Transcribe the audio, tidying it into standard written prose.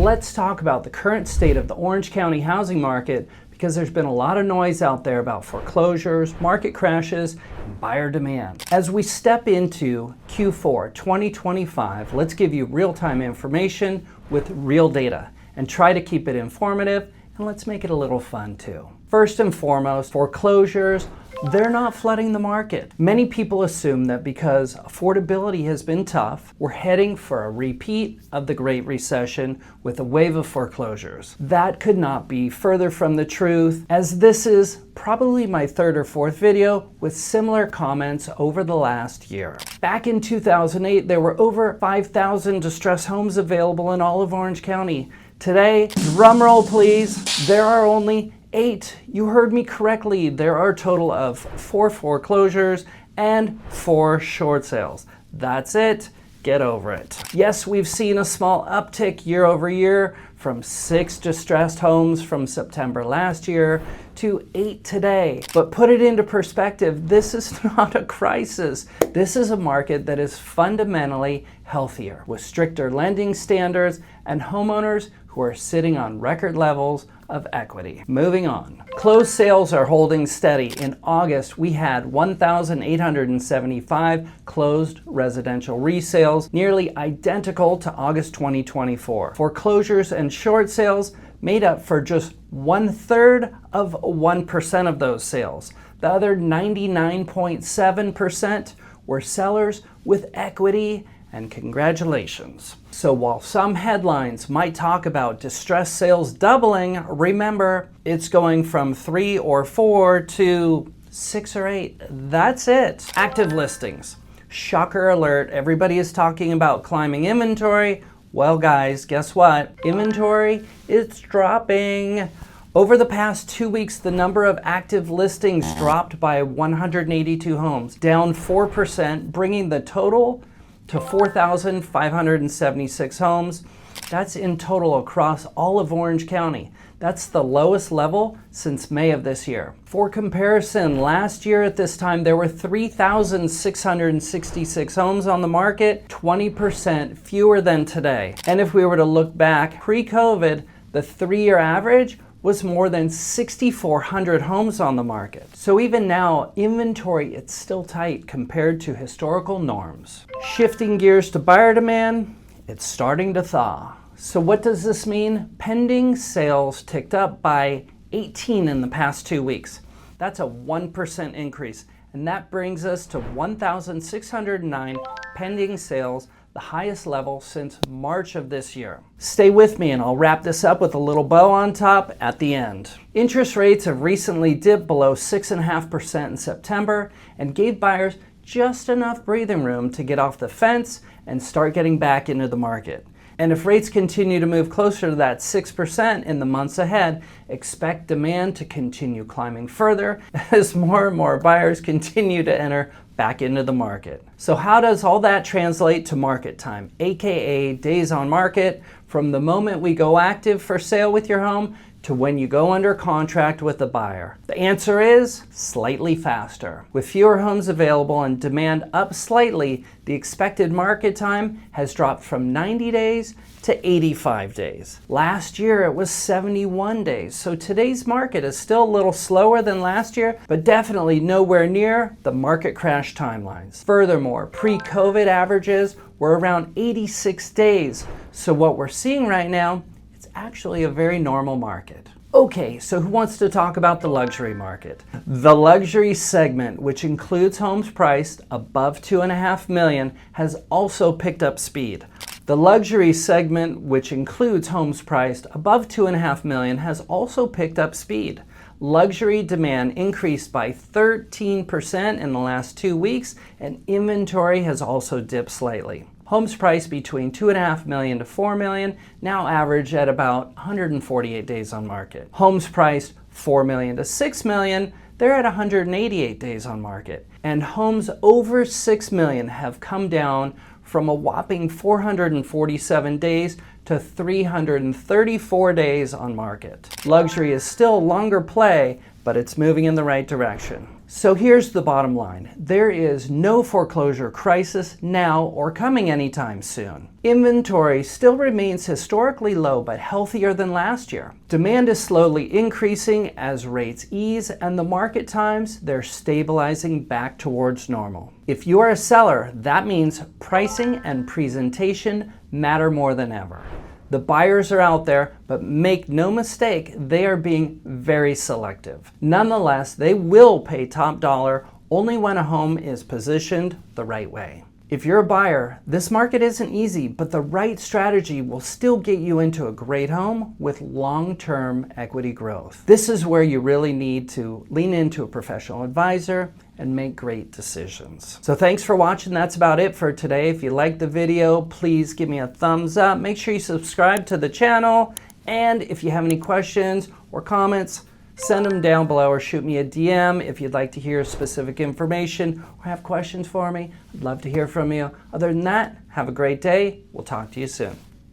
let's talk about the current state of the Orange County housing market, because there's been a lot of noise out there about foreclosures, market crashes, and buyer demand. As we step into Q4 2025, let's give you real-time information with real data and try to keep it informative, and let's make it a little fun too. First and foremost, foreclosures, they're not flooding the market. Many people assume that because affordability has been tough, we're heading for a repeat of the Great Recession with a wave of foreclosures. That could not be further from the truth, as this is probably my third or fourth video with similar comments over the last year. Back in 2008, there were over 5,000 distressed homes available in all of Orange County. Today, drumroll please, there are only 8. You heard me correctly. There are a total of 4 foreclosures and 4 short sales. That's it. Get over it. Yes, we've seen a small uptick year over year from 6 distressed homes from September last year to 8 today. But put it into perspective, this is not a crisis. This is a market that is fundamentally healthier with stricter lending standards and homeowners who are sitting on record levels of equity. Moving on. Closed sales are holding steady. In August, we had 1,875 closed residential resales, nearly identical to August 2024. Foreclosures and short sales made up for just 1/3 of 1% of those sales. The other 99.7% were sellers with equity, and congratulations. So while some headlines might talk about distressed sales doubling, remember, it's going from 3 or 4 to 6 or 8. That's it. Active listings. Shocker alert, everybody is talking about climbing inventory. Well guys, guess what? Inventory is dropping. Over the past 2 weeks, the number of active listings dropped by 182 homes, down 4%, bringing the total to 4,576 homes. That's in total across all of Orange County. That's the lowest level since May of this year. For comparison, last year at this time, there were 3,666 homes on the market, 20% fewer than today. And if we were to look back pre-COVID, the 3-year average was more than 6,400 homes on the market. So even now, inventory, it's still tight compared to historical norms. Shifting gears to buyer demand, it's starting to thaw. So what does this mean? Pending sales ticked up by 18 in the past 2 weeks. That's a 1% increase, and that brings us to 1,609 pending sales, the highest level since March of this year. Stay with me and I'll wrap this up with a little bow on top at the end. Interest rates have recently dipped below 6.5% in September and gave buyers just enough breathing room to get off the fence and start getting back into the market. And if rates continue to move closer to that 6% in the months ahead, expect demand to continue climbing further as more and more buyers continue to enter back into the market. So how does all that translate to market time, aka days on market, from the moment we go active for sale with your home to when you go under contract with the buyer? The answer is slightly faster. With fewer homes available and demand up slightly, the expected market time has dropped from 90 days to 85 days. Last year it was 71 days, so today's market is still a little slower than last year, but definitely nowhere near the market crash timelines. Furthermore, pre-COVID averages were around 86 days, so what we're seeing right now, it's actually a very normal market. Okay, so who wants to talk about the luxury market? The luxury segment, which includes homes priced above $2.5 million, has also picked up speed. The luxury segment, which includes homes priced above $2.5 million, has also picked up speed. Luxury demand increased by 13% in the last 2 weeks, and inventory has also dipped slightly. Homes priced between $2.5 million to $4 million now average at about 148 days on market. Homes priced $4 million to $6 million, they're at 188 days on market. And homes over $6 million have come down from a whopping 447 days to 334 days on market. Luxury is still longer play, but it's moving in the right direction. So here's the bottom line. There is no foreclosure crisis now or coming anytime soon. Inventory still remains historically low but healthier than last year. Demand is slowly increasing as rates ease, and the market times, they're stabilizing back towards normal. If you are a seller, that means pricing and presentation matter more than ever. The buyers are out there, but make no mistake, they are being very selective. Nonetheless, they will pay top dollar only when a home is positioned the right way. If you're a buyer, this market isn't easy, but the right strategy will still get you into a great home with long-term equity growth. This is where you really need to lean into a professional advisor and make great decisions. So thanks for watching. That's about it for today. If you liked the video, please give me a thumbs up. Make sure you subscribe to the channel. And if you have any questions or comments, send them down below or shoot me a DM if you'd like to hear specific information or have questions for me. I'd love to hear from you. Other than that, have a great day. We'll talk to you soon.